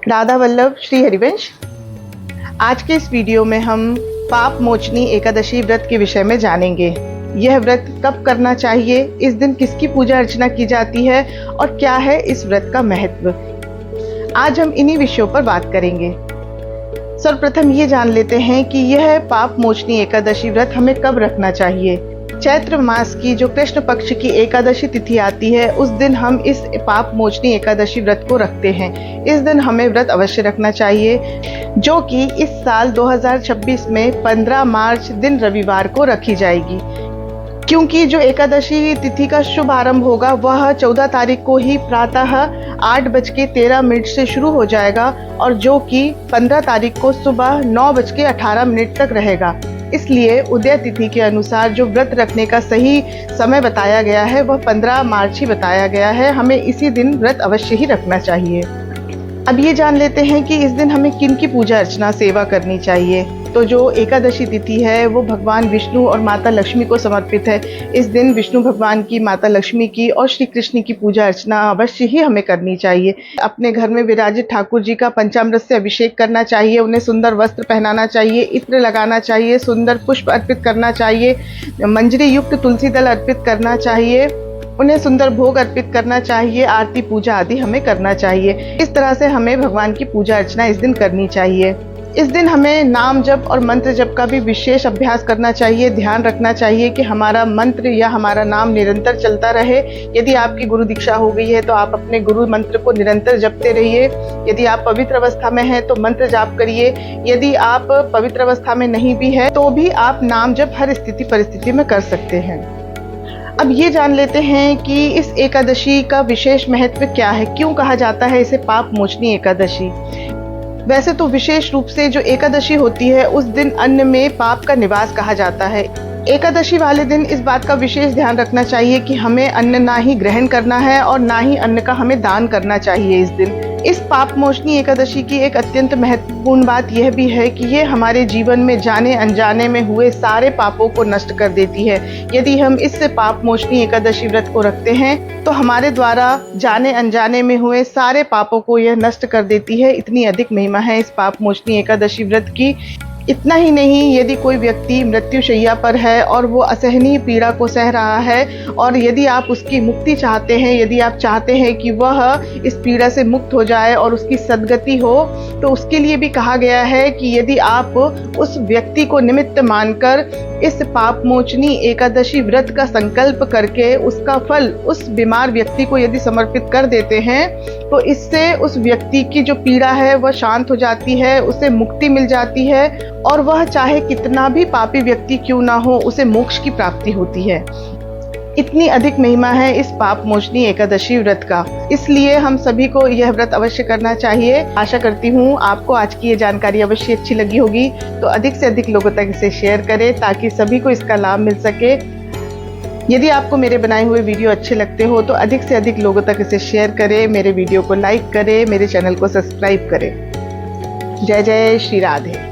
राधा वल्लभ श्री हरिवंश। आज के इस वीडियो में हम पाप मोचनी एकादशी व्रत के विषय में जानेंगे। यह व्रत कब करना चाहिए, इस दिन किसकी पूजा अर्चना की जाती है और क्या है इस व्रत का महत्व। आज हम इन्हीं विषयों पर बात करेंगे। सर्वप्रथम ये जान लेते हैं कि यह पाप मोचनी एकादशी व्रत हमें कब रखना चाहिए। चैत्र मास की जो कृष्ण पक्ष की एकादशी तिथि आती है, उस दिन हम इस पाप मोचनी एकादशी व्रत को रखते हैं। इस दिन हमें व्रत अवश्य रखना चाहिए, जो कि इस साल 2026 में 15 मार्च दिन रविवार को रखी जाएगी। क्योंकि जो एकादशी तिथि का शुभ आरंभ होगा वह 14 तारीख को ही प्रातः 8:13 से शुरू हो जाएगा और जो कि 15 तारीख को सुबह 9:18 तक रहेगा। इसलिए उदय तिथि के अनुसार जो व्रत रखने का सही समय बताया गया है वह 15 मार्च ही बताया गया है। हमें इसी दिन व्रत अवश्य ही रखना चाहिए। अब ये जान लेते हैं कि इस दिन हमें किन की पूजा अर्चना सेवा करनी चाहिए। तो जो एकादशी तिथि है वो भगवान विष्णु और माता लक्ष्मी को समर्पित है। इस दिन विष्णु भगवान की, माता लक्ष्मी की और श्री कृष्ण की पूजा अर्चना अवश्य ही हमें करनी चाहिए। अपने घर में विराजित ठाकुर जी का पंचामृत से अभिषेक करना चाहिए, उन्हें सुंदर वस्त्र पहनाना चाहिए, इत्र लगाना चाहिए, सुंदर पुष्प अर्पित करना चाहिए, मंजरी युक्त तुलसी दल अर्पित करना चाहिए, उन्हें सुंदर भोग अर्पित करना चाहिए, आरती पूजा आदि हमें करना चाहिए। इस तरह से हमें भगवान की पूजा अर्चना इस दिन करनी चाहिए। इस दिन हमें नाम जप और मंत्र जप का भी विशेष अभ्यास करना चाहिए। ध्यान रखना चाहिए कि हमारा मंत्र या हमारा नाम निरंतर चलता रहे। यदि आपकी गुरु दीक्षा हो गई है तो आप अपने गुरु मंत्र को निरंतर जपते रहिए। यदि आप पवित्र अवस्था में हैं तो मंत्र जाप करिए। यदि आप पवित्र अवस्था में नहीं भी है तो भी आप नाम जप हर स्थिति परिस्थिति में कर सकते हैं। अब ये जान लेते हैं कि इस एकादशी का विशेष महत्व क्या है, क्यों कहा जाता है इसे पाप मोचनी एकादशी। वैसे तो विशेष रूप से जो एकादशी होती है उस दिन अन्न में पाप का निवास कहा जाता है। एकादशी वाले दिन इस बात का विशेष ध्यान रखना चाहिए कि हमें अन्न ना ही ग्रहण करना है और ना ही अन्न का हमें दान करना चाहिए। इस दिन इस पाप मोचनी एकादशी की एक अत्यंत महत्वपूर्ण बात यह भी है कि ये हमारे जीवन में जाने अनजाने में हुए सारे पापों को नष्ट कर देती है। यदि हम इस पाप मोचनी एकादशी व्रत को रखते हैं तो हमारे द्वारा जाने अनजाने में हुए सारे पापों को यह नष्ट कर देती है। इतनी अधिक महिमा है इस पाप मोचनी एकादशी व्रत की। इतना ही नहीं, यदि कोई व्यक्ति मृत्युशैया पर है और वो असहनीय पीड़ा को सह रहा है और यदि आप उसकी मुक्ति चाहते हैं, यदि आप चाहते हैं कि वह इस पीड़ा से मुक्त हो जाए और उसकी सद्गति हो, तो उसके लिए भी कहा गया है कि यदि आप उस व्यक्ति को निमित्त मानकर इस पाप मोचनी एकादशी व्रत का संकल्प करके उसका फल उस बीमार व्यक्ति को यदि समर्पित कर देते हैं तो इससे उस व्यक्ति की जो पीड़ा है वह शांत हो जाती है, उसे मुक्ति मिल जाती है और वह चाहे कितना भी पापी व्यक्ति क्यों ना हो उसे मोक्ष की प्राप्ति होती है। इतनी अधिक महिमा है इस पाप मोचनी एकादशी व्रत का, इसलिए हम सभी को यह व्रत अवश्य करना चाहिए। आशा करती हूँ आपको आज की ये जानकारी अवश्य अच्छी लगी होगी, तो अधिक से अधिक लोगों तक इसे शेयर करें ताकि सभी को इसका लाभ मिल सके। यदि आपको मेरे बनाए हुए वीडियो अच्छे लगते हो तो अधिक से अधिक लोगों तक इसे शेयर करें, मेरे वीडियो को लाइक करें, मेरे चैनल को सब्सक्राइब करें। जय जय श्री राधे।